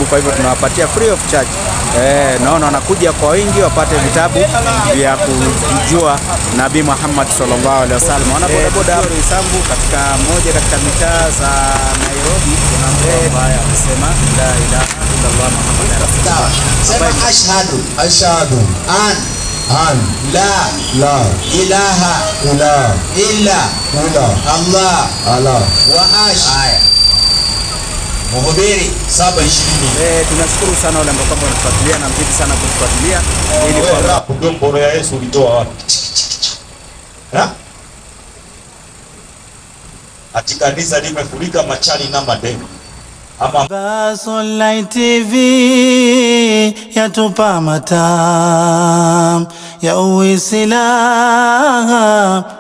kwa hivyo tunawapatia free of charge. Naona wanakuja kwa wingi wapate vitabu vya kujua Nabii Muhammad sallallahu alaihi wasallam. Wana bodaboda hapo Isambu katika moja katika mitaa za Nairobi, kuna mzee ambaye anasema la ilaha illallah Muhammadur rasulullah. Sema ashhadu an la ilaha illa Allah wa ash. Mhubiri 7:20. Tunashukuru sana wale ambao wanatufuatilia na mzidi sana kutufuatilia ili kwa kudomboro ya Yesu ulitoa wapi? Ati kanisa limefurika machali na madeni. Abbas Online TV yatupa matam ya Uislamu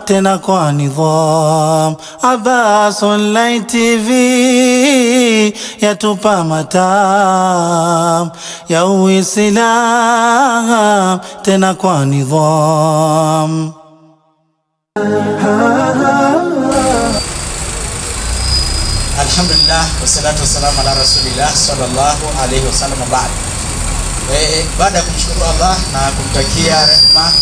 tena kwa nidham. Abbas Online TV yatupa matam ya Uislamu tena kwa nidham. Alhamdulillah wassalatu wassalamu ala rasulillah sallallahu alayhi wasallam. Baada ya kumshukuru Allah na kumtakia rehema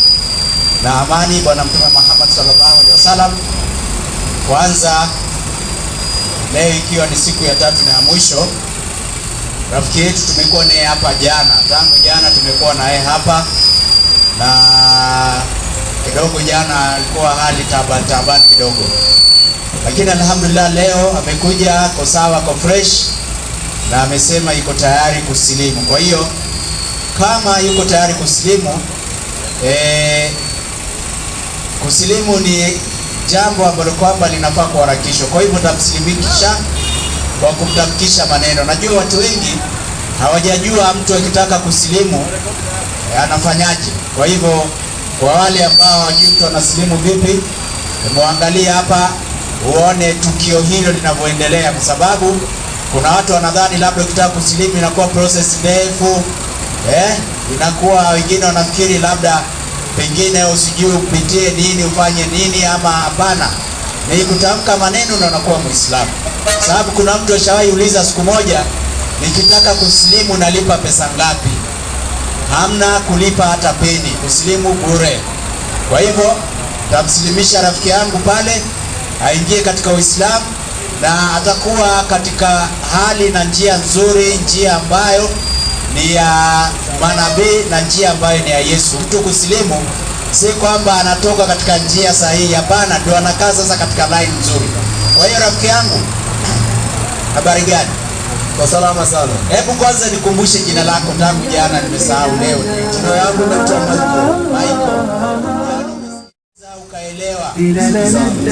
na amani bwana mtume Muhammad sallallahu alayhi wasallam, kwanza leo ikiwa ni siku ya tatu na ya mwisho, rafiki yetu tumekuwa naye hapa jana, tangu jana tumekuwa naye hapa, na kidogo jana alikuwa hali taban kidogo, lakini alhamdulillah leo amekuja kwa sawa, kwa fresh, na amesema yuko tayari kusilimu. Kwa hiyo kama yuko tayari kusilimu, kusilimu ni jambo ambalo kwamba linafaa kuharakishwa. Kwa hivyo tutamsilimisha kwa kumtamkisha maneno. Najua watu wengi hawajajua mtu akitaka kusilimu anafanyaje. Kwa hivyo kwa wale ambao hawajui mtu anasilimu vipi, muangalie hapa uone tukio hilo linavyoendelea, kwa sababu kuna watu wanadhani labda ukitaka kusilimu inakuwa process ndefu, inakuwa wengine wanafikiri labda pengine usijui upitie nini ufanye nini, ama hapana, ni kutamka maneno na unakuwa Muislamu. Sababu kuna mtu ashawahi uliza siku moja, nikitaka kusilimu nalipa pesa ngapi? Hamna kulipa hata peni, kusilimu bure. Kwa hivyo tamsilimisha rafiki yangu pale aingie katika Uislamu, na atakuwa katika hali na njia nzuri, njia ambayo ni ya manabii na njia ambayo ni ya Yesu. Mtu kusilimu si kwamba anatoka katika njia sahihi, hapana, ndio anakaa sasa katika line nzuri. Kwa hiyo rafiki yangu, habari gani? Kwa salama sana. Hebu kwanza nikumbushe jina lako, tangu jana nimesahau. Leo jina yangu ni Michael. Ukaelewa.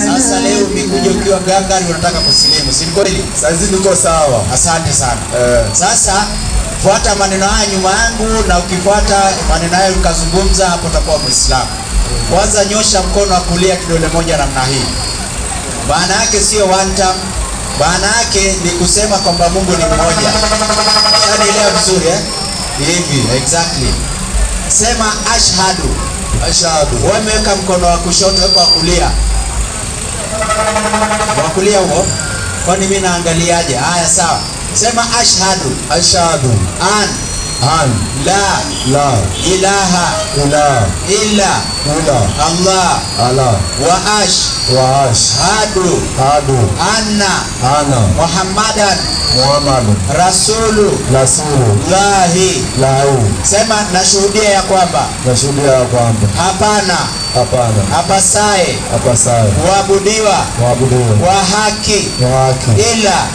Sasa leo umekuja ukiwa gangari unataka kusilimu, si kweli? Sasa niko sawa. Asante sana. Sasa fuata maneno haya nyuma yangu, na ukifuata maneno haya ukazungumza, hapo utakuwa Muislamu. Kwanza nyosha mkono wa kulia kidole moja namna hii. Maana yake sio one time. Maana yake ni kusema kwamba Mungu ni mmoja. Shanielewa vizuri hivi, exactly. Sema ashhadu. Wameweka mkono wa kushoto, weka wa kulia. Wa kulia huo. Kwani mimi naangaliaje? Haya, sawa. Sema ashhadu an la ilaha illa Allah wa ashhadu anna Muhammadan rasulullahi. Sema nashuhudia ya kwamba hapana apasaye kuabudiwa kwa haki ila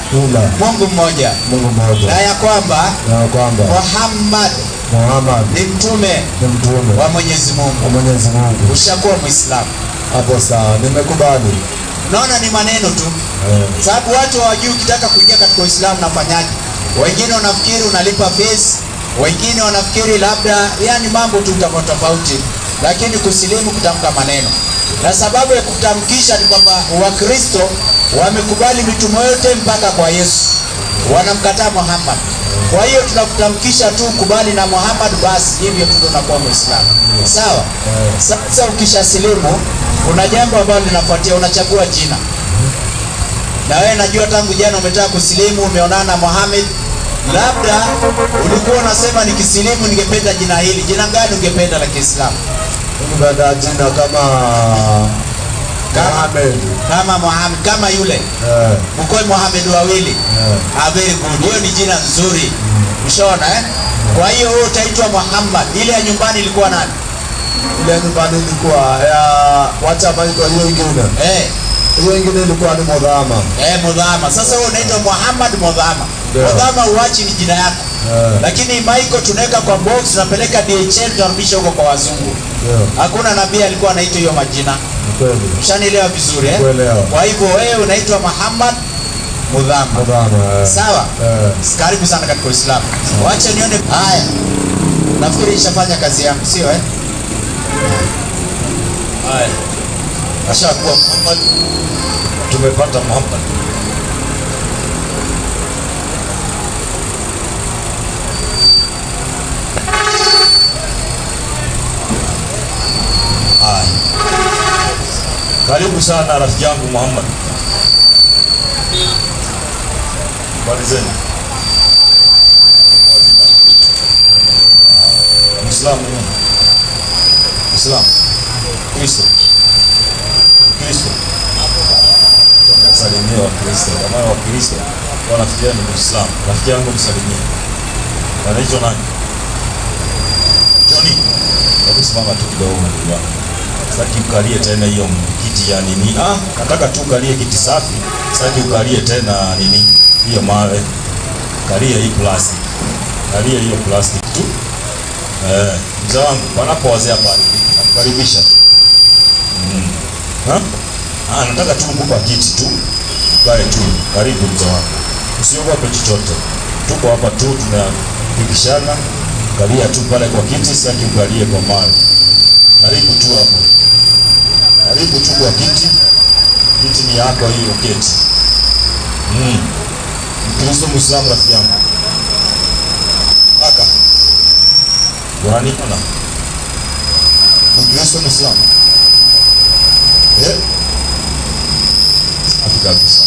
Mungu mmoja, na ya kwamba Muhammad ni mtume wa Mwenyezi Mungu. Ushakuwa Muislamu. Hapo sawa, nimekubali. Naona ni maneno tu. Sababu watu hawajui ukitaka kuingia katika Uislamu nafanyaje. Wengine wanafikiri unalipa fees, wengine wanafikiri labda mambo tu tofauti, lakini kusilimu kutamka maneno. Na sababu ya kutamkisha ni kwamba Wakristo wamekubali mitume yote mpaka kwa Yesu, wanamkataa Muhammad. Kwa hiyo tunakutamkisha tu kubali na Muhammad, basi hivyo tu tunakuwa Muislamu. Sawa? Sasa ukishasilimu kuna jambo ambalo linafuatia, unachagua jina. Na wewe najua tangu jana umetaka kusilimu, umeonana na Muhammad Labda ulikuwa unasema nikisilimu ningependa jina hili. Jina gani ungependa la Kiislamu? Ungependa jina kama Mohamed. Kama Mohamed, kama yule. Mkoi Mohamed wawili. Very good. Hiyo ni jina nzuri. Ushaona eh? Kwa hiyo wewe utaitwa Muhammad. Ile ya nyumbani ilikuwa nani? Ile ya nyumbani ilikuwa ya wacha maitwa hiyo ingine. Hiyo ingine ilikuwa ni Mudhama. Mudhama. Sasa wewe unaitwa Muhammad Mudhama. Mudhama uachi ni jina yako. Lakini Michael tunaweka kwa box, tunapeleka DHL, tunarudisha huko kwa wazungu. Hakuna nabii alikuwa anaitwa hiyo majina. Ushanielewa vizuri eh? Kwa hivyo wewe unaitwa Muhammad Mudhama. Sawa? Karibu sana katika Uislamu. Wacha nione. Haya. Nafikiri nishafanya kazi yangu, sio eh? Haya. Ashakuwa Muhammad. Tumepata Muhammad. Haya. Karibu sana rafiki yangu Muhammad. Barizeni. Muislamu. Islam. Kristo. Kristo. Salimia wa Kristo. Kama wa Kristo wanafikiria ni Muislamu. Rafiki yangu msalimie. Anaitwa nani? Johnny. Hebu simama tu kidogo ndugu yangu. Sitaki ukalie tena hiyo kiti ya nini. Nataka tu ukalie kiti safi. Sitaki ukalie tena nini? Hiyo mawe. Kalia hii plastic. Kalia hiyo plastic tu. Mzee wangu, panapo wazee hapa nakukaribisha tu. Nataka tu kukupa kiti tu. Ukae tu. Karibu mzee wangu. Usiogope chochote. Tuko hapa tu tunapigishana. Kalia tu pale kwa kiti, sitaki ukalie kwa mawe. Karibu tu hapo. Karibu tu kwa kiti. Kiti ni yako hiyo kiti. Mkristo Muislamu rafiki yangu. Kaka. Unaniona? Mkristo Muislamu. Safi kabisa.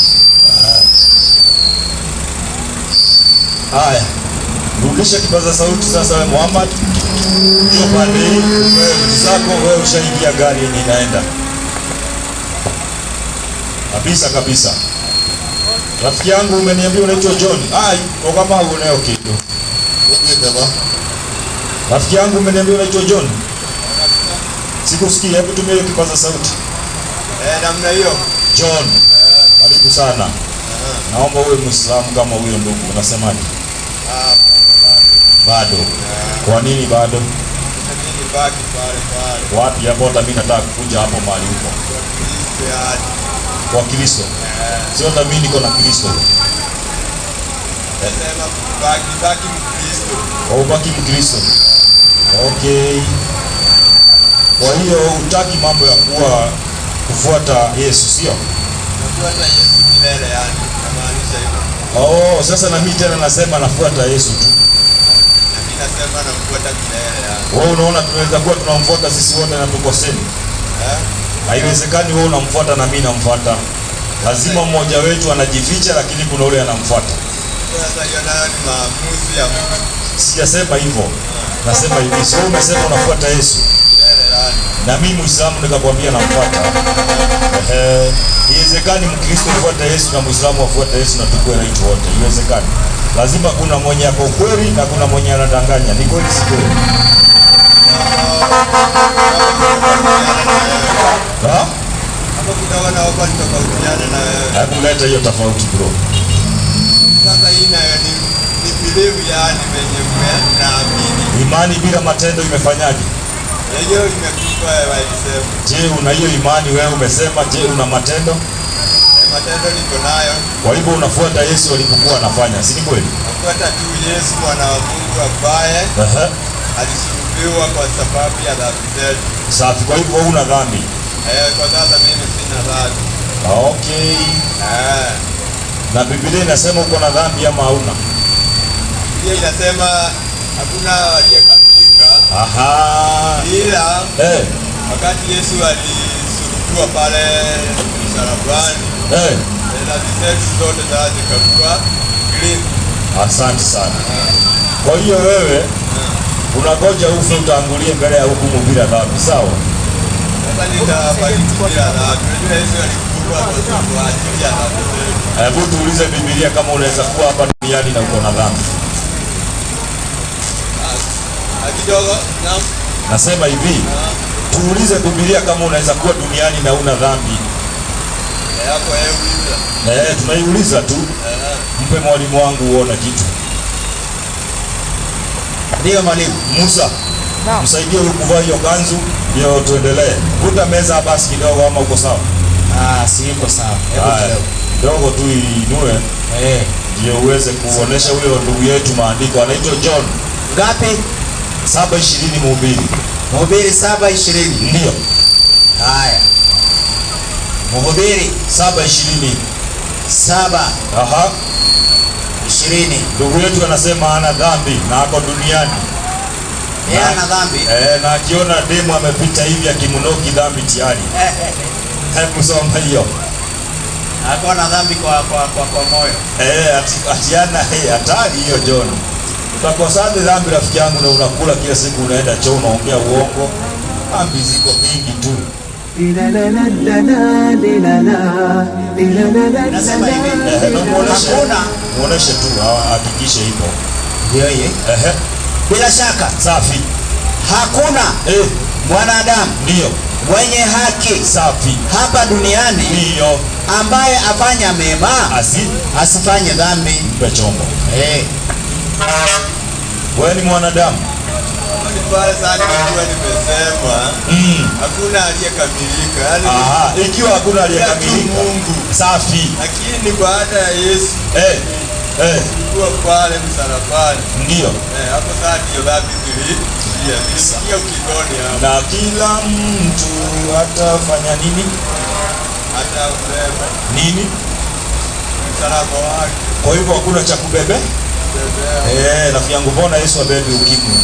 Haya. Rudisha kipaza sauti sasa wewe Muhammad. Njoo pande hii, wewe zako wewe ushaingia gari yenye inaenda. Kabisa. Rafiki yangu umeniambia unaitwa John. Kwa kama unao kitu. Wewe rafiki yangu umeniambia unaitwa John. Sikusikia, hebu tumia hiyo kipaza sauti. Namna hiyo. John. Karibu sana. Naomba uwe Muislamu kama huyo ndugu. Unasemaje? Bado. Kwa nini bado? Baki pale. Wapi hapo? Hata mimi nataka kuja hapo mahali huko. Kwa Kristo. Sio hata mimi niko na Kristo. Nasema baki Mkristo. Baki Mkristo. Okay. Kwa hiyo hutaki mambo ya kufuata Yesu, sio? Kufuata Yesu milele yani. Namaanisha hivyo. Sasa na mimi tena nasema nafuata Yesu tu. Mimi nasema nafuata milele yani. Wewe unaona tunaweza kuwa tunamfuata sisi wote na tukoseni? Haiwezekani wewe unamfuata na mimi namfuata. Lazima mmoja wetu anajificha, lakini kuna yule anamfuata. Sasa hiyo nayo ni maamuzi ya Mungu. Sijasema hivyo. Nasema hivi, sio umesema unafuata Yesu. Na mimi Muislamu nikakwambia namfuata. Iwezekani Mkristo afuata Yesu na Muislamu afuata Yesu na tukue right wote. Iwezekani. Lazima kuna mwenye ako kweli na kuna mwenye anadanganya. Ni kweli si kweli? Hapo kidogo na wapo nitofautiana na wewe. Hebu leta hiyo tofauti bro. Sasa hii nayo ni belief yani venye mnaamini. Imani bila matendo imefanyaje? Hiyo imekufa walisema. Je, una hiyo imani wewe umesema? Je, una matendo? Matendo niko nayo. Kwa hivyo unafuata Yesu alipokuwa anafanya, si ni kweli? Nafuata tu Yesu mwana wa Mungu ambaye alisulubiwa kwa sababu ya dhambi zetu. Safi, kwa hivyo huna dhambi. Kwa sasa mimi sina dhambi. Okay. Na Biblia inasema uko na dhambi ama hauna? Biblia inasema hakuna aliyekamilika. Ila wakati Yesu alisulubiwa pale msalabani, dhambi zetu zote zikakuwa clean. Asante sana. Kwa hiyo wewe unangoja ufe utangulie mbele ya hukumu bila dhambi, sawa? Hebu tuulize Biblia kama unaweza kuwa hapa duniani na uko na dhambi. Nasema hivi, tuulize Biblia kama unaweza kuwa duniani na una dhambi. Tunaiuliza tu. Mpe mwalimu wangu uone kitu. Ndio mwalimu. Musa, msaidie huyu kuvaa hiyo kanzu, ndio tuendelee. Vuta meza basi kidogo, ama uko sawa? Si iko sawa. Hebu kidogo tu inue. Ndio uweze kuonesha huyo ndugu yetu maandiko. Anaitwa John. Ngapi? 7:20 Mhubiri. Mhubiri 7:20. Ndio. Haya. Mhubiri 7:20. 7. Aha. 20. Ndugu yetu anasema ana dhambi na ako duniani. Yeye ana dhambi. Na akiona demu amepita hivi akimunoki dhambi tayari. Hebu soma hiyo. Ako na dhambi kwa moyo. Atiana hatari hiyo John. Utakosaje dhambi rafiki yangu, na unakula kila siku, unaenda choo, unaongea uongo. Dhambi ziko mingi tu. Nasema hivi, muoneshe tu, hakikishe ipo. Yeye. Bila shaka. Safi. Hakuna mwanadamu ndio mwenye haki safi hapa duniani ndio ambaye afanya mema asifanye dhambi. Mpe chombo. Wewe ni mwanadamu. Hakuna aliyekamilika. Ikiwa hakuna aliyekamilika, Mungu safi. Lakini baada ya Yesu kuwa pale msalabani, ndio hapo sasa ndio dhambi zilisikia ukingoni hapo. Na kila mtu atafanya nini? Atabeba nini? Msalaba wake. Kwa hivyo hakuna cha kubebe. Rafiki yangu, mbona Yesu abebe ukimwi?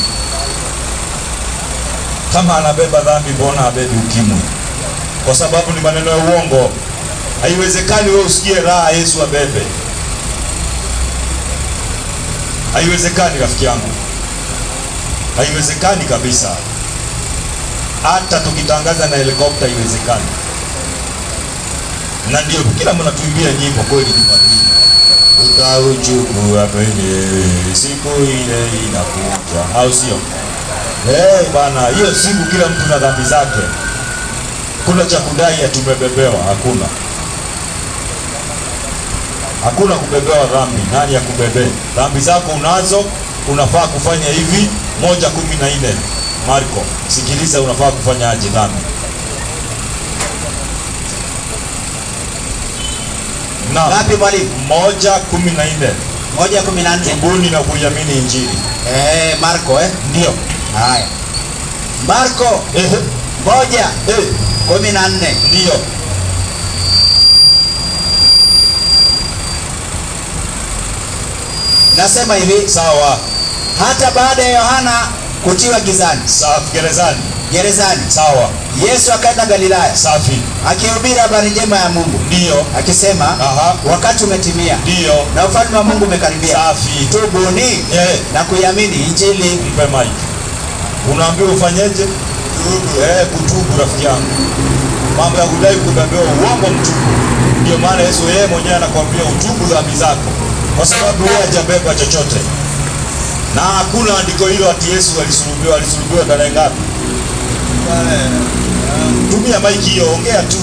Kama anabeba dhambi, mbona abebe ukimwi? Kwa sababu ni maneno ya uongo. Haiwezekani wewe usikie raha Yesu abebe. Haiwezekani rafiki yangu, haiwezekani kabisa. Hata tukitangaza na helikopta haiwezekani. Na ndio kila mtu anatuimbia nyimbo kweli Jumapili. Utauchukua mwenyewe siku ile inakuja, au sio? Bana, hiyo siku kila mtu na dhambi zake. Kuna cha kudai ya tumebebewa? Hakuna. Hakuna kubebewa dhambi. Nani ya kubebe? Dhambi zako unazo, unafaa kufanya hivi. 1:14 Marko. Sikiliza, unafaa kufanya aje dhambi. Ngapi mwalimu? 1:14. 1:14. Tubuni na kuiamini Injili. Marko ndio. Haya. Marko 1:14. Ndio. Nasema hivi, sawa. Hata baada ya Yohana kutiwa gizani, gerezani, sawa, Yesu akaenda Galilaya, safi, akihubiri habari njema ya Mungu, ndio, akisema wakati umetimia, ndio, na ufalme wa Mungu umekaribia, safi, tubuni na kuiamini Injili. Mpe mic. Unaambiwa ufanyeje? Kutubu rafiki yangu. Mambo ya kudai kubebewa uongo mtupu. Ndio maana Yesu yeye mwenyewe anakuambia utubu dhambi zako, kwa sababu yeye hajabeba chochote. Na hakuna andiko hilo ati Yesu alisulubiwa tarehe ngapi? Tumia maiki hiyo, ongea tu.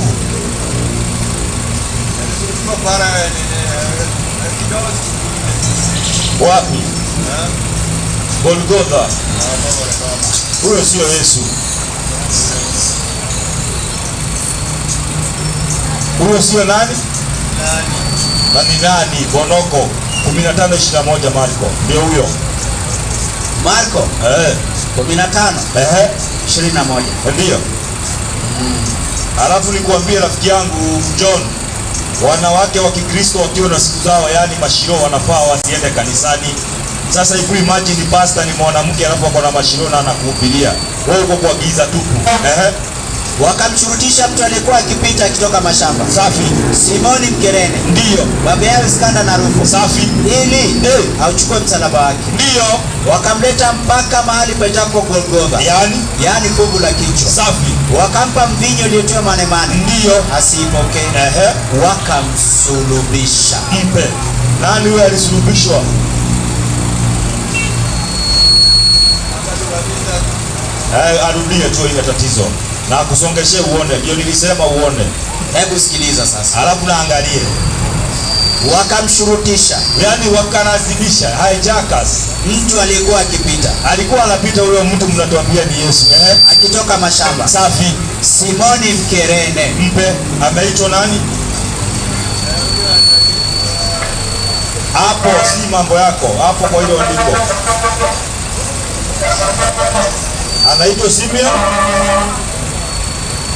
Wapi? Golgotha. Huyo sio Yesu. Huyo sio nani? Na ni nani? Bonoko 15:21 Marko. Ndio huyo. Marko 15 21. Ndio. Alafu nikuambie rafiki yangu John, wanawake wa Kikristo wakiwa na siku zao, yani mashiro, wanafaa wasiende kanisani. Sasa hivi imagine pastor ni mwanamke alafu ako na mashiro na anakuhubiria. Wewe uko kwa giza tupu. Wakamshurutisha mtu aliyekuwa akipita akitoka mashamba. Safi. Simoni Mkirene. Ndiyo. Baba yao Iskanda na Rufo. Safi. Ili auchukue msalaba wake. Ndiyo. Wakamleta mpaka mahali paitwapo Golgotha. Yaani fuvu la kichwa. Safi. Wakampa mvinyo uliotiwa manemane. Ndiyo. Asiipokee. Wakamsulubisha. Mpe. Nani huyo alisulubishwa? Arudie tu ile tatizo. Na kusongeshe uone. Ndio nilisema uone. Hebu sikiliza sasa. Alafu naangalie. Wakamshurutisha. Yaani wakalazimisha. Hijackers. Mtu aliyekuwa akipita. Alikuwa anapita huyo mtu mnatuambia ni Yesu. Akitoka mashamba. Safi. Simoni Mkirene. Mpe. Ameitwa nani? Hapo si mambo yako. Hapo kwa ile andiko. Anaitwa Simeon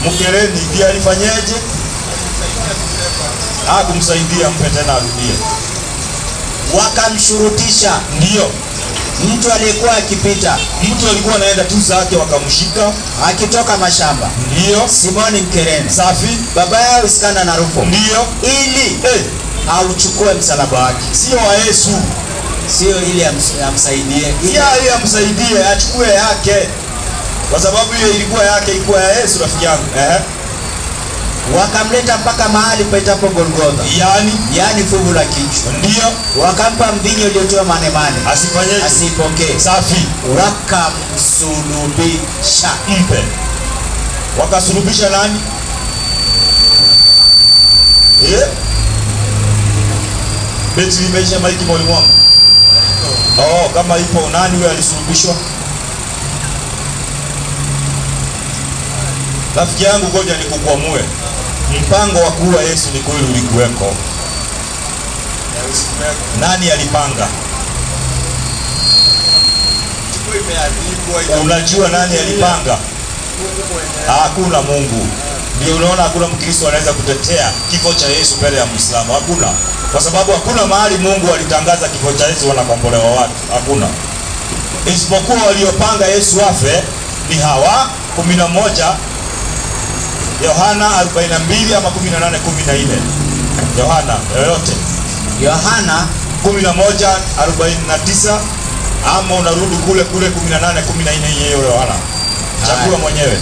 Mkirene. Ndiye alifanyaje? Kumsaidia. Mpe tena arudie. Wakamshurutisha. Ndiyo. Mtu aliyekuwa akipita. Mtu alikuwa anaenda tu zake, wakamshika akitoka mashamba. Ndiyo. Simoni Mkirene. Safi. Baba yao Iskanda na Rufo. Ndiyo. Ili auchukue msalaba wake. Sio wa Yesu. Sio ili amsaidie. Ili amsaidie, achukue yake. Kwa sababu hiyo ilikuwa yake, ilikuwa ya Yesu rafiki yangu. Wakamleta mpaka mahali paitapo Golgotha. Yaani fuvu la kichwa. Ndiyo. Wakampa mvinyo uliotiwa manemane. Asifanyeje? Asipokee. Safi. Wakamsulubisha. Mpe. Wakasulubisha nani? Beti limeisha maiki mwalimu wangu. Kama ipo nani huyo alisulubishwa? Rafiki yangu, ngoja nikukwamue. Mpango wa kuua Yesu ni kweli ulikuweko. Nani alipanga? Unajua nani alipanga? Hakuna Mungu. Ndio unaona hakuna Mkristo anaweza kutetea kifo cha Yesu mbele ya Muislamu. Hakuna. Kwa sababu hakuna mahali Mungu alitangaza kifo cha Yesu wanakombolewa watu. Hakuna. Isipokuwa waliopanga Yesu afe ni hawa 11 Yohana 42 ama 18:14. Yohana yoyote. Yohana 11:49 ama unarudi kule 18:14 hiyo Yohana. Chagua mwenyewe.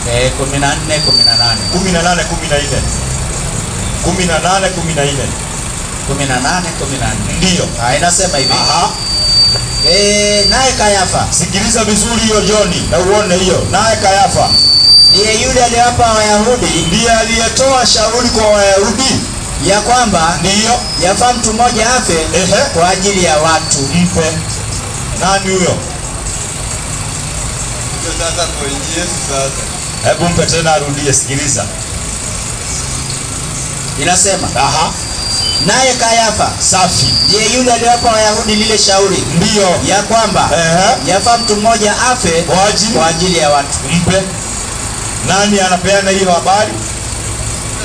18:14. 18:14. 18:14. 18:14. Ndiyo. Inasema hivi. Naye Kayafa. Sikiliza vizuri hiyo Joni na uone hiyo. Naye Kayafa ndiye yule aliyewapa Wayahudi. Ndiye aliyetoa shauri kwa Wayahudi ya kwamba ndiyo yafaa mtu mmoja afe kwa ajili ya watu. Mpe. Nani huyo? Sasa kwa Yesu sasa. Hebu mpe tena arudie, sikiliza. Inasema naye Kayafa. Safi. Ndiye yule aliyewapa Wayahudi lile shauri. Ndiyo. Ya kwamba yafaa mtu mmoja afe kwa ajili ya watu. Mpe. Nani anapeana hiyo habari?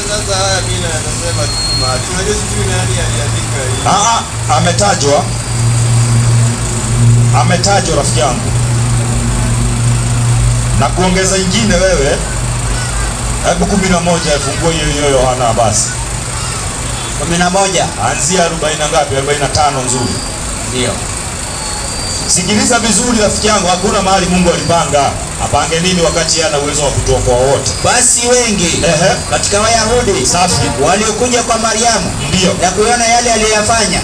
Sasa haya mimi nasema tu mahali. Unajua sijui nani aliandika hiyo. Ametajwa rafiki yangu. Na kuongeza ingine wewe. Hebu 11 fungue hiyo Yohana basi. 11 anzia 40 ngapi? 45 nzuri. Ndio. Sikiliza vizuri rafiki yangu, hakuna mahali Mungu alipanga apange nini wakati ana uwezo wa kutoa wote. Basi wengi katika Wayahudi safi waliokuja kwa Mariamu ndio na kuona yale aliyofanya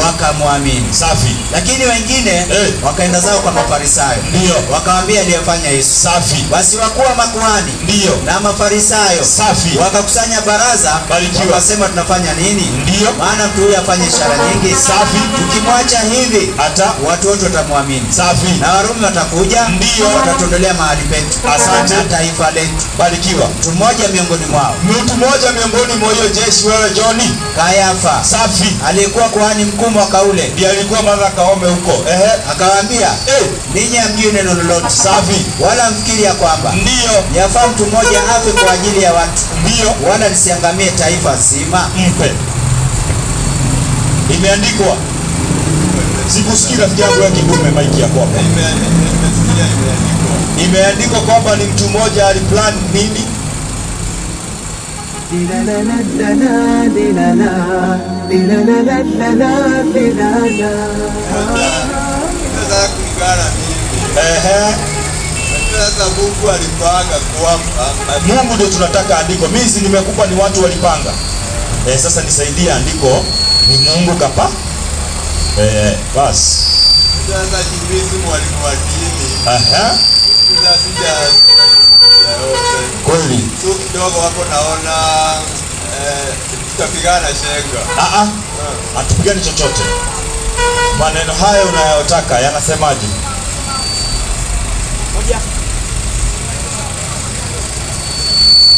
wakamwamini. Safi. Lakini wengine wakaenda zao kwa Mafarisayo ndio wakamwambia aliyofanya Yesu. Safi. Basi wakuu wa makuhani ndio na Mafarisayo safi wakakusanya baraza, wakasema tunafanya nini? Ndio maana mtu huyu afanye ishara nyingi. Safi. Tukimwacha hivi hata watu wote watamwamini. Safi. Na Warumi watakuja ndio watatondolea mahali petu. Asante. Na taifa letu. Barikiwa. Mtu mmoja miongoni mwao. Mtu mmoja miongoni mwa hiyo jeshi wewe Johnny. Kayafa. Safi. Aliyekuwa kuhani mkuu mwaka ule. Ndiye alikuwa mara kaome huko. Akawaambia, ninyi hamjui neno lolote. Safi. Wala mfikiri ya kwamba ndio yafaa mtu mmoja afe kwa ajili ya watu. Ndio. Wala lisiangamie taifa zima. Mpe. Imeandikwa. Sikusikia rafiki yangu wewe kibume maiki yako hapo. Nimesikia imeandikwa. Imeandikwa kwamba ni mtu mmoja aliplan nini? Sasa kulingana mimi. Ehe. Sasa Mungu alipanga kwamba Mungu ndio tunataka andiko. Mimi si nimekupa ni watu walipanga. Sasa nisaidie andiko ni Mungu kapa. Basi. sasa jimisi mwalimu wa dini. Aha. Sasa sija Kweli. tu kidogo hapo naona tutapigana shenga. Hatupigani chochote. Maneno hayo unayotaka yanasemaje? Moja.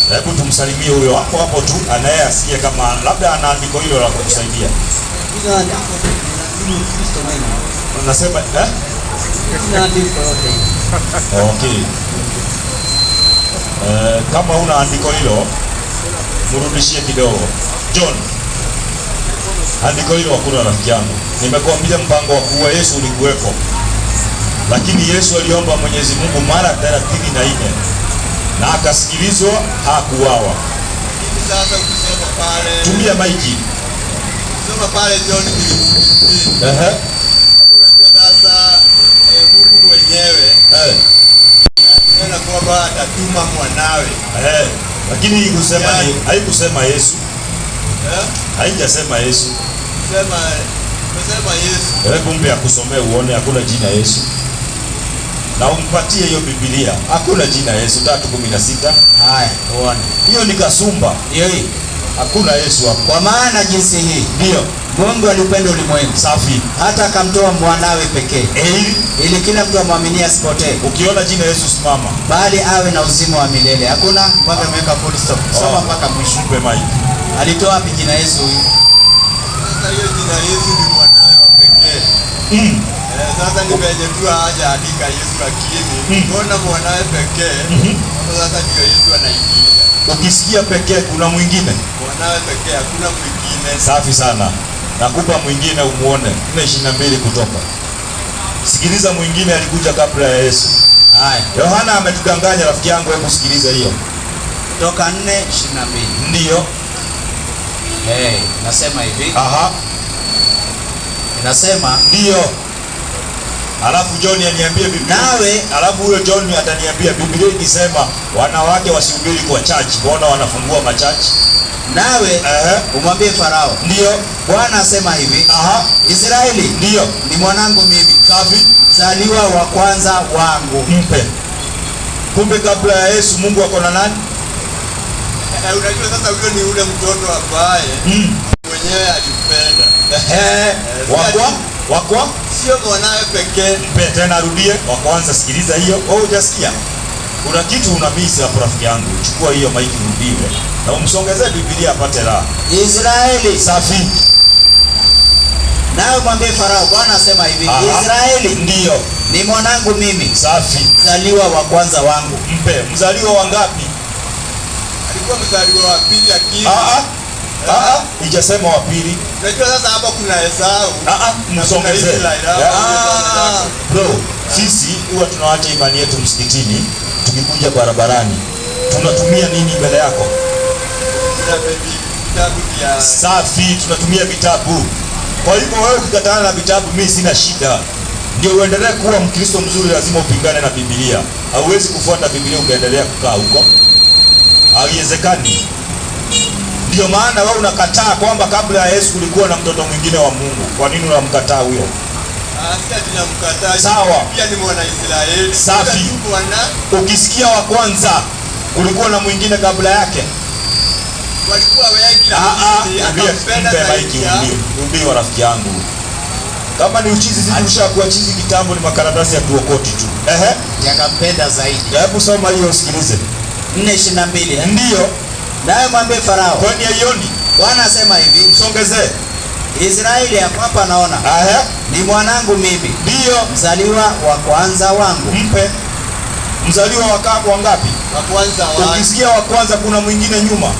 Hebu tumsalimie huyo hapo hapo tu anayeasikia kama labda ana andiko hilo la kukusaidia. Unasema Okay. Kama una andiko hilo mrudishie kidogo. John. Andiko hilo hakuna rafiki yangu. Nimekuambia mpango wa kuwa Yesu ulikuwepo. Lakini Yesu aliomba Mwenyezi Mungu mara 34 na akasikilizwa, hakuuawa. Sasa ukisoma pale. Tumia maiki. Ukisoma pale John 3. Unajua sasa Mungu mwenyewe na kwamba atatuma mwanawe. Lakini haikusema Yesu. Haijasema Yesu. Sema Yesu. Hebu mpe akusomee uone hakuna jina Yesu. Na umpatie hiyo Biblia. Hakuna jina Yesu 3:16. Haya, tuone. Hiyo ni kasumba. Hiyo hii. Hakuna Yesu hapo. Kwa maana jinsi hii ndio Mungu alipenda ulimwengu safi hata akamtoa mwanawe pekee ili kila mtu amwaminie asipotee. Ukiona jina Yesu simama, bali awe na uzima wa milele. Hakuna mpaka ameweka full stop. Soma mpaka mwisho. Mpe mic. Alitoa wapi jina Yesu huyu? Sasa hiyo jina Yesu ni mwanawe wa pekee. Sasa ni venye tu haja andika Yesu lakini mbona mwanawe pekee? Sasa ndio Yesu anaingia. Ukisikia pekee kuna mwingine. Mwanawe pekee hakuna mwingine. Safi sana. Nakupa mwingine umuone. 4:22 kutoka. Sikiliza mwingine alikuja kabla ya Yesu. Haya. Yohana ametudanganya rafiki yangu, hebu sikiliza hiyo. Kutoka 4:22. Ndio. Nasema hivi. Nasema ndio. Alafu John aniambie Biblia. Nawe, alafu huyo John ataniambia Biblia ikisema wanawake wasihubiri kwa church, mbona wanafungua machachi? Nawe umwambie Farao. Ndio. Bwana asema hivi. Israeli ndio ni mwanangu mimi. Safi. Zaliwa wa kwanza wangu. Mpe. Kumbe kabla ya Yesu Mungu ako na nani? Unajua sasa huyo ni ule mtoto ambaye mwenyewe alipenda. Wakwa? Sio mwanawe pekee. Mpe tena arudie. Wa kwanza, sikiliza hiyo. Hujasikia? Kuna kitu unamisi hapo rafiki yangu. Chukua hiyo maiki rudie. Na umsongezee Biblia apate raha. Israeli. Safi. Nawe mwambie Farao, Bwana asema hivi. Israeli ndio ni mwanangu mimi. Safi. Mzaliwa wa kwanza wangu. Mpe. Mzaliwa wa ngapi? Alikuwa mzaliwa wa pili lakini ijasema wa pili. Unajua sasa hapa kuna Esau. Msongezee. Bro, sisi huwa tunaacha imani yetu msikitini, tukikuja barabarani tunatumia nini mbele yako? Vitabu vya safi, tunatumia vitabu. Kwa hivyo wewe ukikatana na vitabu, mimi sina shida. Ndio uendelee kuwa Mkristo mzuri, lazima upingane na Biblia. Hauwezi kufuata Biblia ukaendelea kukaa huko, haiwezekani. Ndio maana wewe unakataa kwamba kabla ya Yesu kulikuwa na mtoto mwingine wa Mungu. Kwa nini unamkataa huyo? Sawa. Pia ni mwana Israeli. Safi. Ukisikia wa kwanza kulikuwa na mwingine kabla yake. Walikuwa wengi. Rudi wa rafiki yangu. Kama ni uchizi sisi tushakuwa chizi kitambo, ni makaratasi ya tuokoti tu. Yakampenda zaidi. Hebu soma hiyo usikilize. 4:22. Ndio. Naye mwambie Farao. Kwani haioni? Bwana asema hivi. Msongezee. Israeli hapa naona. Ni mwanangu mimi. Ndio. Mzaliwa wa kwanza wangu. Mpe. Mzaliwa wa ngapi? Wa kwanza wangu. Ukisikia wa kwanza kuna mwingine nyuma.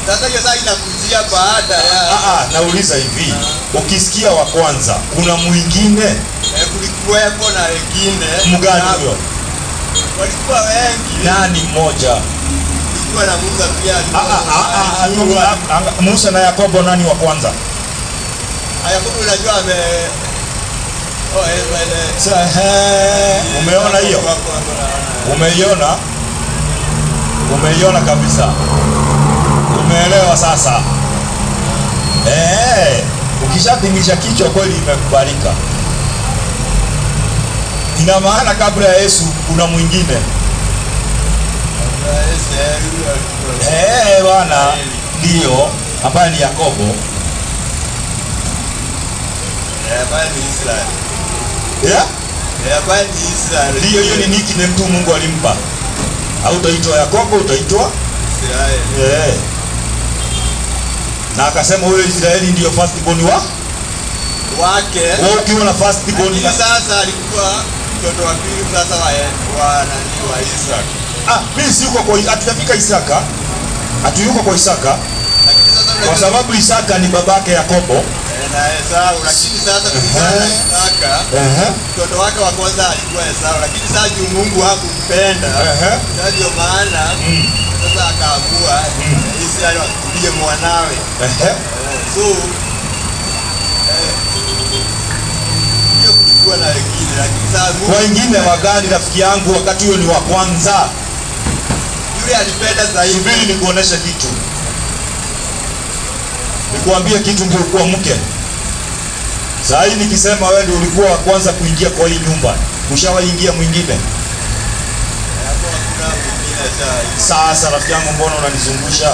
Sasa hiyo sasa inakujia baada ya nauliza hivi. Ukisikia wa kwanza kuna mwingine? kulikuwepo na wengine. Mgani huyo? Walikuwa wengi. Nani mmoja? Kulikuwa na Musa pia. Musa na Yakobo, nani wa kwanza? Yakobo unajua umeona hiyo? Umeiona kabisa. Umeelewa sasa? Ukishatingisha kichwa kweli imekubalika. Ina maana kabla ya Yesu kuna mwingine. Bwana ndio ambaye ni Yakobo. Ndio, hiyo ni nickname tu Mungu alimpa. Au utaitwa Yakobo, utaitwa Israeli. Na akasema wewe Israeli ndio first born wake. Wewe ukiwa na first born sasa alikuwa mtoto wa pili sasa wa Isaka. Mimi si yuko kwa hatujafika Isaka. Hatuyuko kwa Isaka. Kwa sababu Isaka ni babake Yakobo. Na Esau, lakini sasa tukisema Isaka, mtoto wake wa kwanza alikuwa Esau, lakini sasa Mungu hakumpenda. Sasa ndio maana sasa akaamua Israeli akulie mwanawe. So hiyo kulikuwa na wengine, lakini sasa Mungu wengine wagani rafiki yangu wakati huo ni wa kwanza. Yule alipenda zaidi. Subiri nikuoneshe kitu. Nikuambie kitu ndio kuwa mke. Sasa hii nikisema wewe ndio ulikuwa wa kwanza kuingia kwa hii nyumba, ushawaingia mwingine? Sasa rafiki yangu, mbona unanizungusha?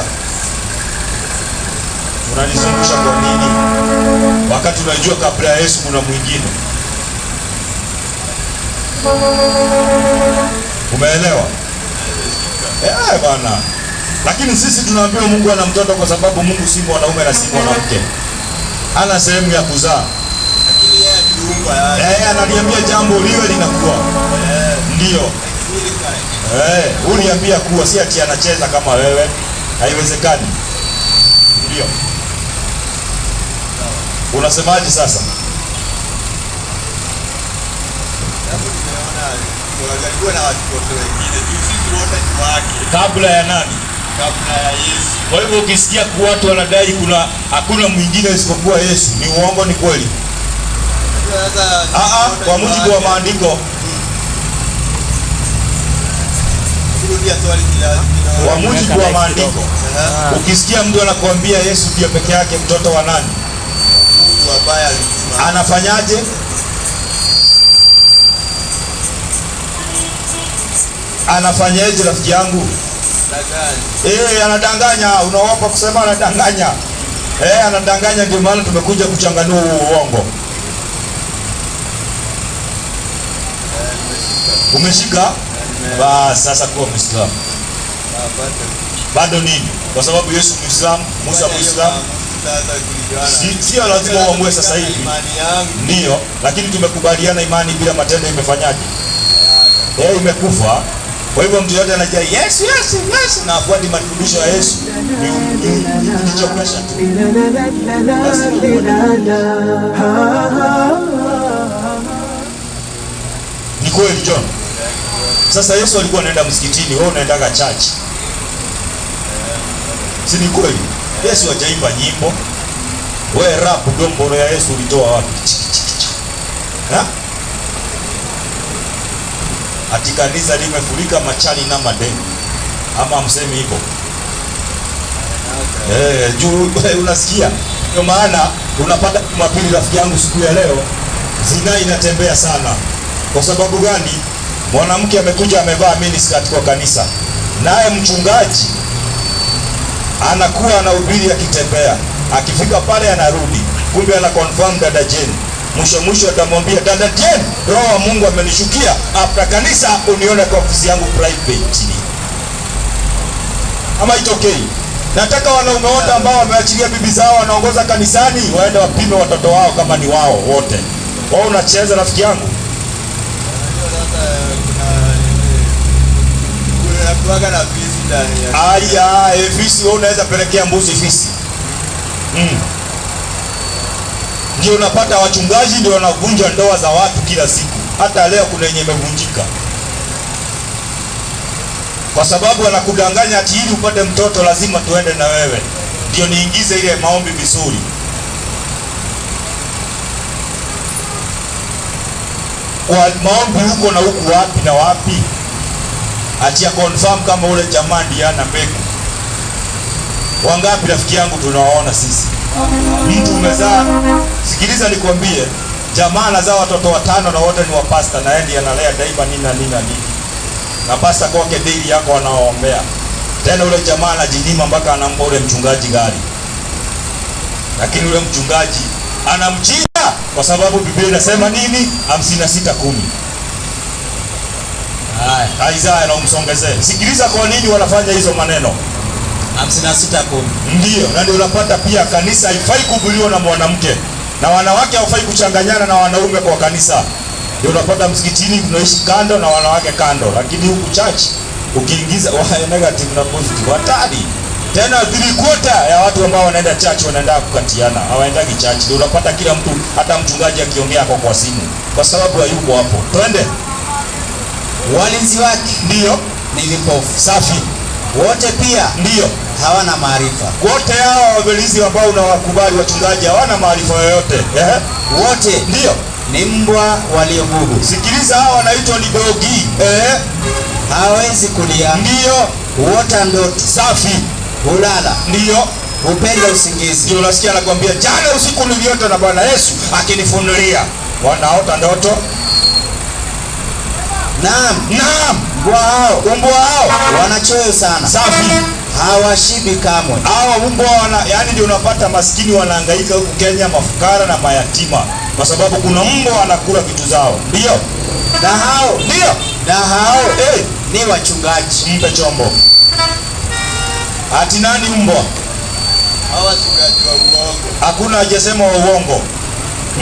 Unanizungusha kwa nini? Wakati unajua kabla ya Yesu kuna mwingine. Umeelewa? Bwana. Lakini sisi tunaambiwa Mungu ana mtoto kwa sababu Mungu si mwanaume na si mwanamke. Ana sehemu ya kuzaa. Lakini yeye aliumba. Ananiambia jambo liwe linakuwa. Ndio. Uniambia kuwa, si ati anacheza kama wewe. Haiwezekani. Ndio. Unasemaje sasa? Walikuwa na watoto wengine. Sisi wote ni wake. Kabla ya nani? Kabla ya Yesu. Kwa hivyo ukisikia kwa watu wanadai hakuna mwingine isipokuwa Yesu, ni uongo, ni kweli? Kwa mujibu wa maandiko. Kwa mujibu wa maandiko. Ukisikia mtu anakuambia Yesu ndiye peke yake mtoto wa nani? Mungu ambaye alituma. Anafanyaje? Anafanyaje rafiki yangu? Anadanganya. Unaogopa kusema anadanganya. Anadanganya, ndio maana tumekuja kuchanganua uongo. Umeshika? Basi sasa kuwa Muislamu. Bado nini? Kwa sababu Yesu Muislamu, Musa Muislamu. Sio lazima uamue sasa hivi. Ndio, lakini tumekubaliana imani bila matendo imefanyaje? Imekufa. Kwa hivyo mtu yote anajua Yesu na afuati mafundisho ya Yesu ni chokesha tu. Ni kweli John. Sasa Yesu alikuwa anaenda msikitini, wewe unaendaga church. Si ni kweli? Yesu hajaimba nyimbo. Wewe rap domboro ya Yesu ulitoa wapi? Ati kanisa limefurika machani na madeni. Ama msemi hivyo? Juu unasikia. Ndio maana unapata Jumapili rafiki yangu siku ya leo zina inatembea sana. Kwa sababu gani? Mwanamke amekuja amevaa miniskirt kwa kanisa. Naye mchungaji anakuwa anahubiri akitembea. Akifika pale anarudi. Kumbe ana confirm dada Jane. Mwisho atamwambia dada Jane, Roho wa Mungu amenishukia hapa kanisa, unione kwa ofisi yangu private. Ama itokei. Nataka wanaume wote ambao wameachilia bibi zao wanaongoza kanisani waende wapime watoto wao kama ni wao wote. Wao unacheza rafiki yangu. Kuna na fisi ndani ya. Fisi wewe unaweza pelekea mbuzi fisi. Ndio unapata wachungaji ndio wanavunja ndoa za watu kila siku. Hata leo kuna yenye imevunjika, kwa sababu anakudanganya ati ili upate mtoto lazima tuende na wewe ndio niingize ile maombi vizuri. Kwa maombi huko na huku wapi na wapi, ati ya confirm kama ule jamaa ndiye ana mbegu. Wangapi rafiki yangu tunawaona sisi? Mtu umezaa, sikiliza nikwambie, jamaa anazaa watoto 5 na wote ni wa pastor na yeye analea daima nini na nini na nini. Na pastor kwake daily yako wanaoombea. Tena ule jamaa anajinyima mpaka anampa ule mchungaji gari. Lakini ule mchungaji anamchinja kwa sababu Biblia inasema nini? 56:10. Isaya na umsongezee. Sikiliza kwa nini wanafanya hizo maneno. 56:10. Ndio, na ndio unapata pia kanisa haifai kuhubiriwa na mwanamke. Na wanawake hawafai kuchanganyana na wanaume kwa kanisa. Ndio unapata msikitini tunaishi kando na wanawake kando, lakini huku church ukiingiza negative na positive hatari. Tena 3/4 ya watu ambao wanaenda church wanaenda kukatiana, hawaendagi church. Ndio unapata kila mtu, hata mchungaji akiongea kwa simu kwa sababu hayuko hapo. Twende. Walinzi wake ndio ni vipofu. Safi. Wote pia ndio hawana maarifa. Wote hao walinzi ambao unawakubali wachungaji hawana maarifa yoyote. Wote ndio ni mbwa walio bubu. Sikiliza, hao wanaitwa ni dogi. Hawezi kulia. Ndio. Huota ndoto. Safi. Hulala. Ndio. Hupenda usingizi. Ndio unasikia anakuambia jana usiku niliota na Bwana Yesu akinifunulia. Wanaota ndoto. Naam. Mbwa hao wanachoyo sana. Safi. Hawashibi kamwe. Hao mbwa yani ndio unapata maskini wanahangaika huku Kenya, mafukara na mayatima, kwa sababu kuna mbwa anakula vitu zao. Ndio. Na hao ni wachungaji. Mpe chombo. Ati nani mbwa? Hawa wachungaji wa uongo. Hakuna hajasema wa uongo.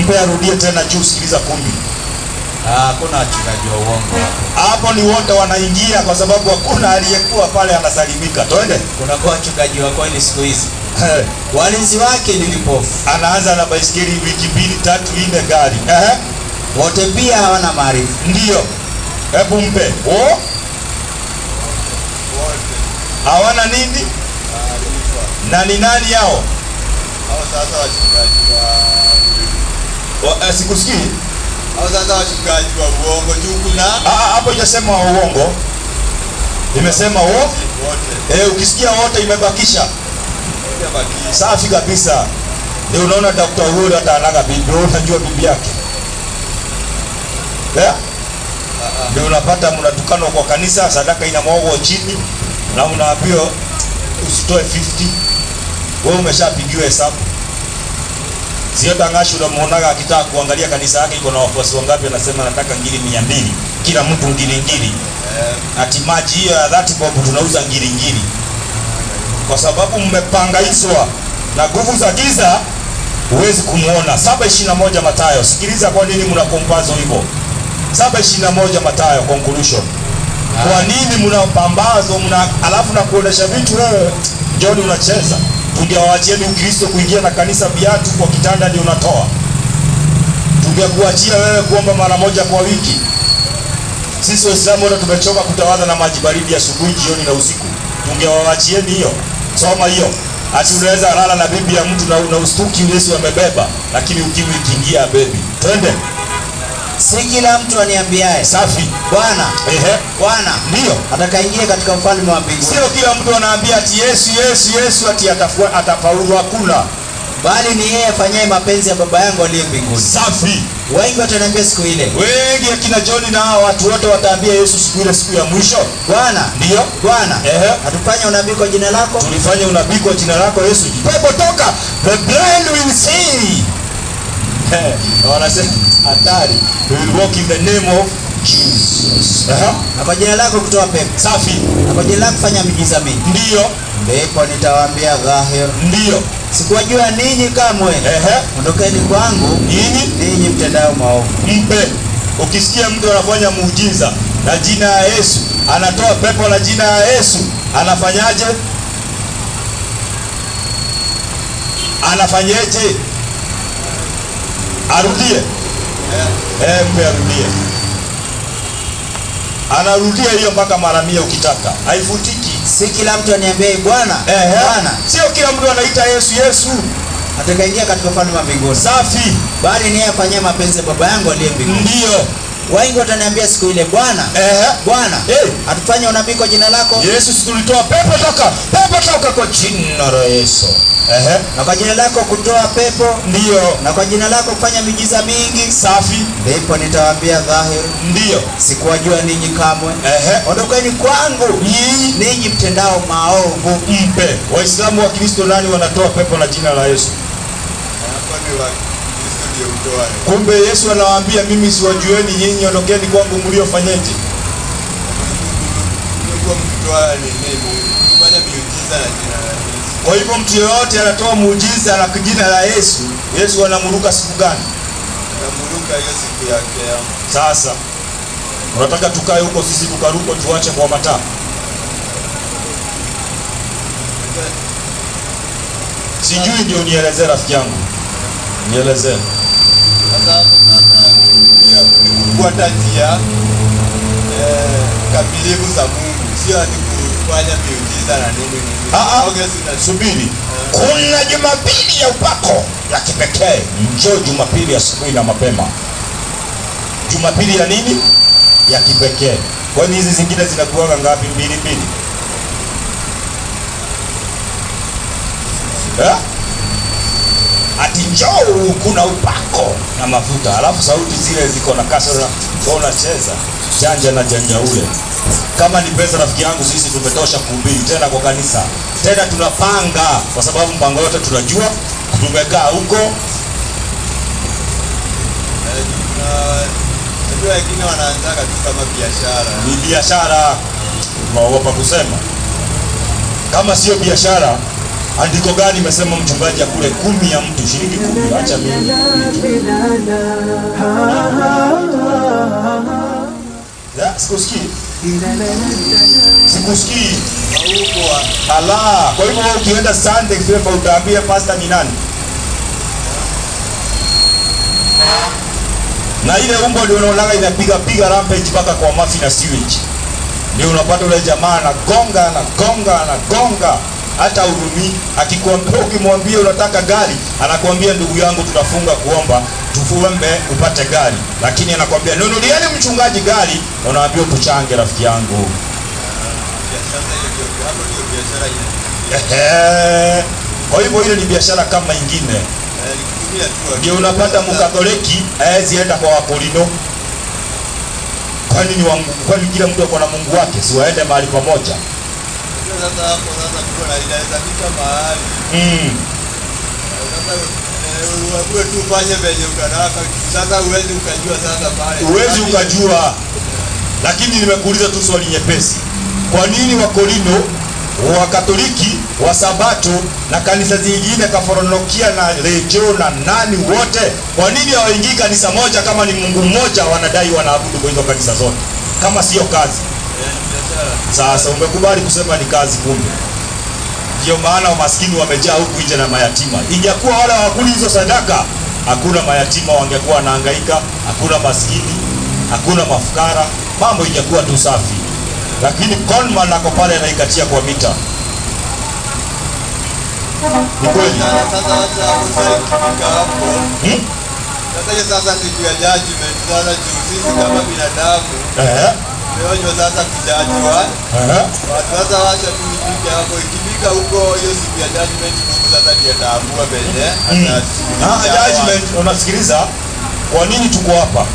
Mpe arudie tena juu, sikiliza 10. Hakuna wachungaji wa uongo hapo. Ni wote wanaingia kwa sababu hakuna aliyekuwa pale anasalimika. Twende. Kuna kwa wachungaji wa kweli siku hizi. Walinzi wake ni vipofu. Anaanza na baisikeli, wiki 2, 3, 4 gari. Wote pia hawana maarifa. Ndio. Hebu mpe. Wote hawana nini? Na ni nani hao? Hao sasa wachungaji wa sikusikii. Hao sasa wachungaji wa uongo tu kuna. Hapo hajasema wa uongo. Imesema wote. Ukisikia wote imebakisha. Safi kabisa. Ndio unaona Dr. Uhuru hata anaga bibi. Unajua bibi yake. Ndio unapata mnatukana kwa kanisa, sadaka inamwagwa chini na unaambiwa usitoe 50. Wewe umeshapigiwa hesabu. Sio Tangashu unamuonaga akitaka kuangalia kanisa yake iko na wafuasi wangapi, anasema nataka ngiri 200. Kila mtu ngiri. Ati maji hiyo ya 30 bob tunauza ngiri. Kwa sababu mmepangaishwa na nguvu za giza, huwezi kumuona. 7:21 Mathayo. Sikiliza kwa nini mnakompazo hivyo. 7:21 Mathayo conclusion. Kwa nini mnapambazo alafu na kuonesha vitu wewe John unacheza? Tungewaacheni Ukristo kuingia na kanisa viatu kwa kitanda ndio unatoa. Tungekuachia wewe kuomba mara moja kwa wiki. Sisi Waislamu wote tumechoka kutawadha na maji baridi asubuhi, jioni na usiku. Tungewaachieni hiyo. Soma hiyo. Ati unaweza lala na bibi ya mtu na ustuki Yesu amebeba, lakini ukimwi kiingia baby. Twende. Si kila mtu aniambiaye safi Bwana, Bwana ndio atakaingia katika ufalme wa mbinguni. Sio kila mtu anaambia ati Yesu ati atafaulu, hakuna. Bali ni yeye afanyaye mapenzi ya Baba yangu aliye mbinguni. Safi. Wengi wataniambia siku ile. Wengi akina John na hao watu wote wataambia Yesu siku ile, siku ya mwisho, Bwana, ndio Bwana, hatufanya unabii kwa jina lako? Tulifanya unabii kwa jina lako Yesu. Pepo toka, the blind will see. Wanasema hatari. We will walk in the name of Jesus. Na kwa jina lako kutoa pepo. Safi. Na kwa jina lako kufanya miujiza mingi. Ndio. Ndipo nitawaambia dhahir. Ndio. Sikuwajua ninyi kamwe. Ondokeni kwangu ninyi mtendao maovu. Mpe. Ukisikia mtu anafanya muujiza na jina la Yesu, anatoa pepo na jina la Yesu, anafanyaje? Anafanyeje? Arudie. Mpe arudie. Anarudia hiyo mpaka mara 100 ukitaka. Haifutiki. Si kila mtu aniambie Bwana, Bwana. Sio kila mtu anaita Yesu Yesu. Atakaingia katika ufalme wa mbinguni. Safi. Bali ni afanyie mapenzi ya Baba yangu aliye mbinguni. Ndio. Wengi wataniambia siku ile, Bwana, Bwana, atufanye unabii kwa jina lako. Yesu, si tulitoa pepo toka kwa jina la Yesu. Na kwa jina lako kutoa pepo. Ndio. Na kwa jina lako kufanya miujiza mingi. Safi. Ndipo nitawaambia dhahiri, ndio, sikuwajua ninyi kamwe. Ondokeni kwangu ninyi mtendao maovu. Mpe Waislamu wa Kristo nani wanatoa pepo na jina la Yesu? Kumbe Yesu anawaambia mimi siwajueni nyinyi, ondokeni kwangu mliofanyaje? Kwa hivyo mtu yoyote anatoa muujiza na jina la Yesu, Yesu anamuruka siku gani? Anamuruka hiyo siku ya Kiyama. Sasa unataka tukae huko sisi tukaruko tuache kwa mataa? Sijui, ndio nielezee rafiki yangu. Nielezee. Sasa ni kufuata njia kamilifu za Mungu, sio ati kufanya miujiza na nini. Subiri. Kuna Jumapili ya upako ya kipekee. Njoo Jumapili asubuhi na mapema. Jumapili ya nini? Ya kipekee. Kwani hizi zingine zinakuwa ngapi? 2. Ati njoo kuna upako na mafuta, alafu sauti zile ziko na kasra, unacheza janja na janja ule. Kama ni pesa rafiki yangu, sisi tumetosha kuhubiri tena kwa kanisa. Tena tunapanga kwa sababu mpango yote tunajua, tumekaa huko. Wengine wanaanza tu kama biashara. Ni biashara. Waogopa kusema. Kama sio biashara, andiko gani imesema mchungaji akule 10 ya mtu, shilingi 10? Acha mimi. Sikusikii. Sikusikii. Ala, kwa hivyo ukienda Sunday favor utaambia pastor ni nani? Na ile umbo ndio unaona inapiga rampage mpaka kwa mafi na sewage. Ndio unapata ule jamaa anagonga hata hurumi. Akikwambia, ukimwambia unataka gari, anakuambia ndugu yangu tunafunga kuomba tufuembe upate gari, lakini anakuambia nunulieni mchungaji gari, na unaambia tuchange rafiki yangu. Kwa hivyo ile ni biashara kama ingine. Ndio unapata Mkatoliki zienda kwa Wakorino. Kwani kila mtu ako na Mungu wake, si waende mahali pamoja? Sasa hapo mtu anaweza fika mahali. Wewe tu fanye venye unataka. Sasa uwezi ukajua sasa pale. Uwezi ukajua. Lakini nimekuuliza tu swali nyepesi. Kwa nini Wakorino, Wakatoliki, Wasabato na kanisa zingine Kaforonokia na Legio na nani wote, kwa nini hawaingii kanisa moja kama ni Mungu mmoja wanadai wanaabudu kwa hizo kanisa zote? Kama sio kazi. Sasa umekubali kusema ni kazi, kumbe ndio maana umaskini wamejaa huku nje na mayatima. Ingekuwa wale hawakuli hizo sadaka, hakuna mayatima wangekuwa wanahangaika, hakuna maskini, hakuna mafukara, mambo ingekuwa tu safi. Lakini conman ako pale anaikatia kwa mita. Ni kweli. Sasa siku ya judgment, sasa sisi kama binadamu tumeonywa sasa kujajiwa. Sasa wacha tupige hapo, ikifika huko hiyo siku ya judgment, Mungu sasa ndiye ataamua venye. Judgment, unasikiliza? Kwa nini tuko hapa?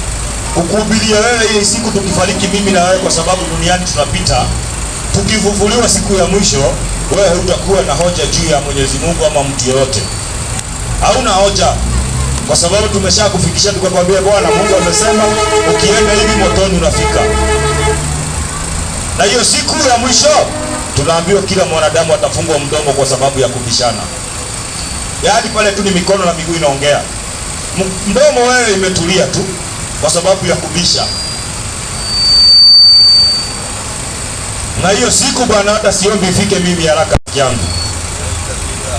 Kukuhubiria wewe ile siku tukifariki mimi na wewe, kwa sababu duniani tunapita. Tukifufuliwa siku ya mwisho, wewe hutakuwa na hoja juu ya Mwenyezi Mungu ama mtu yoyote. Hauna hoja, kwa sababu tumeshakufikisha tukakwambia Bwana Mungu amesema ukienda hivi motoni unafika. Na hiyo siku ya mwisho tunaambiwa kila mwanadamu atafungwa mdomo kwa sababu ya kubishana. Yaani pale tu ni mikono na miguu inaongea. Mdomo wewe imetulia tu kwa sababu ya kubisha. Na hiyo siku bwana, hata siombi ifike mimi haraka yangu.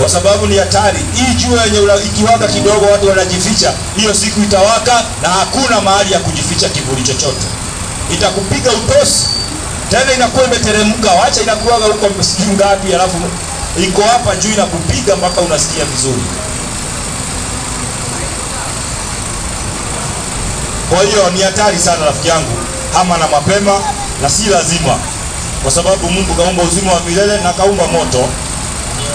kwa sababu ni hatari. Hii jua yenye ikiwaka kidogo watu wanajificha, hiyo siku itawaka na hakuna mahali ya kujificha kivuli chochote, itakupiga utosi. Tena inakuwa imeteremka, wacha inakuwa huko sijui ngapi, alafu iko hapa juu inakupiga mpaka unasikia vizuri. Kwa hiyo ni hatari sana rafiki yangu, hama na mapema, na si lazima, kwa sababu Mungu kaumba uzima wa milele na kaumba moto.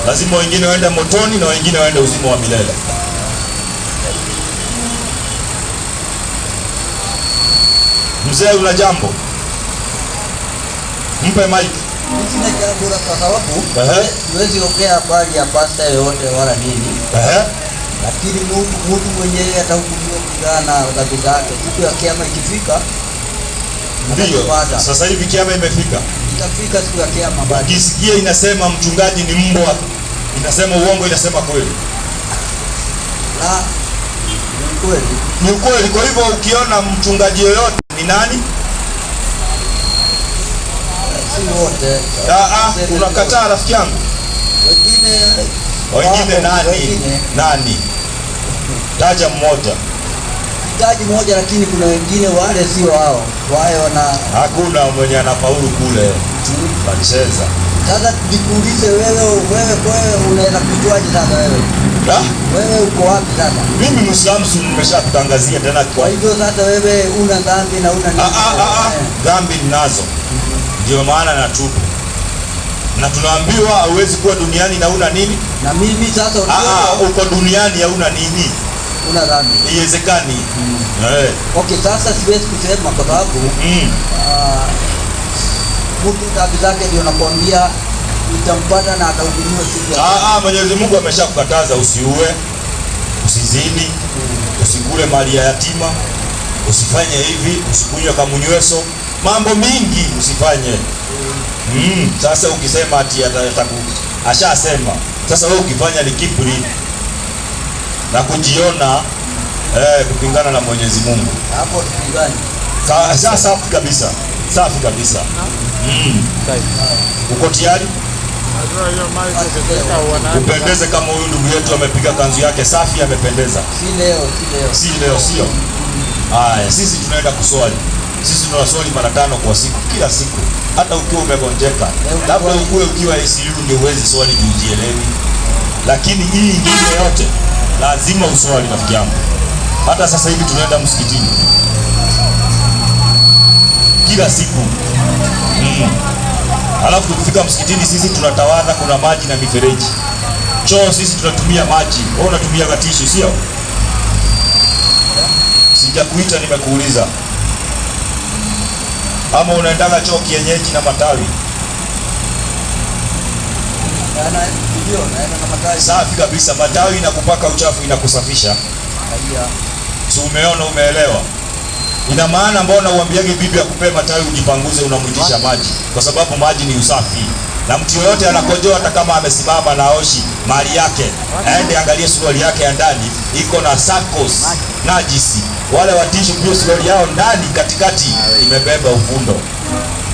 Lazima wengine waende motoni na wengine waende uzima wa milele. Mzee, una jambo? Mpe mic. Sina jambo la kwa sababu siwezi ongea habari ya pasta yoyote wala nini. Lakini mtu mwenyewe atahukumiwa kulingana na dhambi zake. Siku ya kiyama ikifika, ndio sasa hivi kiyama imefika. Itafika siku ya kiyama bado. Ukisikia inasema mchungaji ni mbwa, inasema uongo, inasema kweli. Ni kweli. Ni kweli. Kwa hivyo ukiona mchungaji yoyote ni nani? Si wote. Unakataa rafiki yangu. Wengine nani? Nani? Taja mmoja. Taji moja, lakini kuna wengine wale sio hao. Wale hakuna mwenye anafaulu kule. Anacheza. Sasa nikuulize wewe unaweza kujuaje sasa wewe? Wewe uko wapi sasa? Mimi Muislamu, nimeshakutangazia tena. Kwa hivyo sasa wewe una dhambi na una nini? Dhambi ninazo. Ndio maana natubu. Na tunaambiwa hauwezi kuwa duniani na una nini? Na mimi sasa uko duniani hauna nini? Una dhambi. Haiwezekani. Okay, sasa siwezi kusema kwa sababu mtu dhambi zake ndio nakwambia itampata na atahukumiwa siku ya Mwenyezi Mungu ameshakukataza usiue, usizini, usikule mali ya yatima, usifanye hivi, usikunywe kamunyweso, mambo mingi usifanye. Sasa ukisema ati ashasema, sasa wewe ukifanya ni kiburi na kujiona kupingana na Mwenyezi Mungu. Hapo tupingane. Safi kabisa. Safi kabisa. Uko tayari? Upendeze kama huyu ndugu yetu amepiga kanzu yake safi, amependeza. Si leo sio? Haya, sisi tunaenda kuswali. Sisi tunaswali mara 5 kwa siku, kila siku. Hata ukiwa umegonjeka, labda ukiwa ICU ndio uwezi swali jielewi. Lakini hii ingine yote lazima uswali rafiki yangu. Hata sasa hivi tunaenda msikitini kila siku. Alafu tukifika msikitini sisi tunatawadha, kuna maji na mifereji. Choo sisi tunatumia maji. Wewe unatumia gatishu sio? Sijakuita, nimekuuliza. Ama unaendaga choo kienyeji na matawi? Safi kabisa. Matawi inakupaka uchafu, inakusafisha. Si umeona, umeelewa? Ina maana mbona uambiage bibi akupee matawi ujipanguze, unamwitisha maji? Kwa sababu maji ni usafi. Na mtu yoyote anakojoa hata kama amesimama na oshi mali yake, aende angalie suruali yake ya ndani iko na sakos najisi. Wale watishu pia suruali yao ndani katikati imebeba ufundo.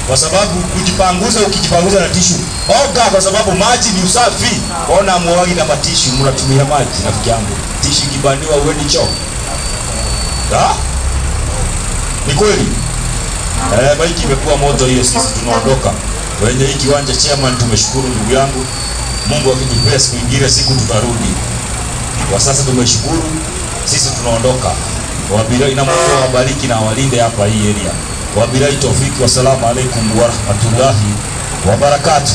Kwa sababu kujipanguza, ukijipanguza na tishu oga, kwa sababu maji ni usafi. Ona muogi na matishu, mnatumia maji rafiki yangu. Tishu kibaniwa uweni choo. Ni kweli. Maiki imekuwa moto hiyo, sisi tunaondoka. Wenye hii kiwanja chairman, tumeshukuru ndugu yangu. Mungu akitupea siku nyingine, siku tutarudi. Kwa sasa tumeshukuru, sisi tunaondoka. Wabirai na Mungu awabariki na walinde hapa hii area. Wabirai tawfiki, wassalamu alaikum wa rahmatullahi wa barakatuh.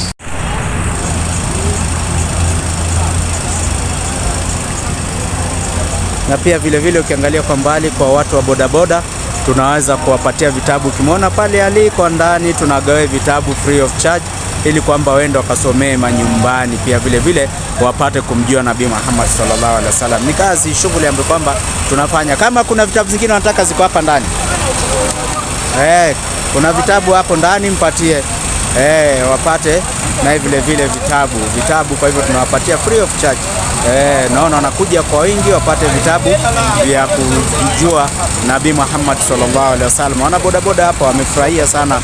Na pia vile ukiangalia kwa mbali kwa watu wa bodaboda tunaweza kuwapatia vitabu. Ukimwona pale aliko ndani tunagawa vitabu free of charge ili kwamba waende wakasomee manyumbani, pia vile wapate kumjua Nabii Muhammad sallallahu alaihi wasallam. Ni kazi, shughuli ambayo kwamba tunafanya. Kama kuna vitabu zingine wanataka ziko hapa ndani, kuna vitabu hapo ndani, mpatie wapate na vile vitabu. Kwa hivyo tunawapatia free of charge naona wanakuja kwa wingi wapate vitabu vya kujua Nabii Muhammad sallallahu alaihi wasallam. Wana bodaboda hapa wamefurahia sana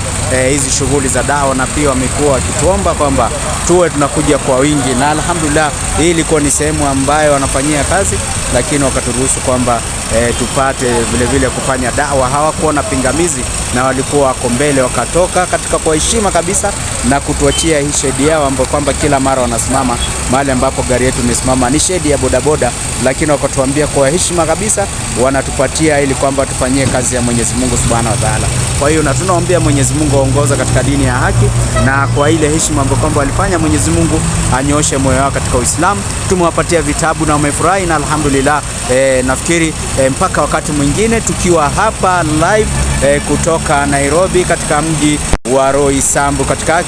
hizi shughuli za dawa, na pia wamekuwa wakituomba kwamba tuwe tunakuja kwa wingi, na alhamdulillah hii ilikuwa ni sehemu ambayo wanafanyia kazi, lakini wakaturuhusu kwamba tupate vile vile kufanya dawa. Hawakuona pingamizi na walikuwa wako mbele, wakatoka katika kwa heshima kabisa na kutuachia hii shedi yao ambapo kwamba kila mara wanasimama mahali ambapo gari yetu imesimama, ni shedi ya bodaboda, lakini wakatuambia kwa heshima kabisa wanatupatia ili kwamba tufanyie kazi ya Mwenyezi Mungu Subhanahu wa Ta'ala. Kwa hiyo na tunaombea Mwenyezi Mungu aongoza katika dini ya haki, na kwa ile heshima ambayo kwamba walifanya, Mwenyezi Mungu anyooshe moyo wao katika Uislamu. Tumewapatia vitabu na wamefurahi, na alhamdulillah nafikiri mpaka wakati mwingine tukiwa hapa live kutoka Nairobi katika mji wa Roysambu, katika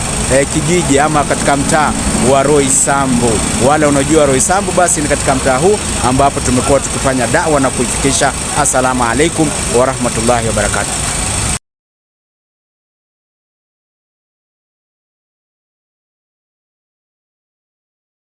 kijiji ama katika mtaa wa Roysambu. Wale unajua Roysambu, basi ni katika mtaa huu ambapo tumekuwa tukifanya da'wa na kuifikisha. Assalamu alaikum wa rahmatullahi wa barakatuh.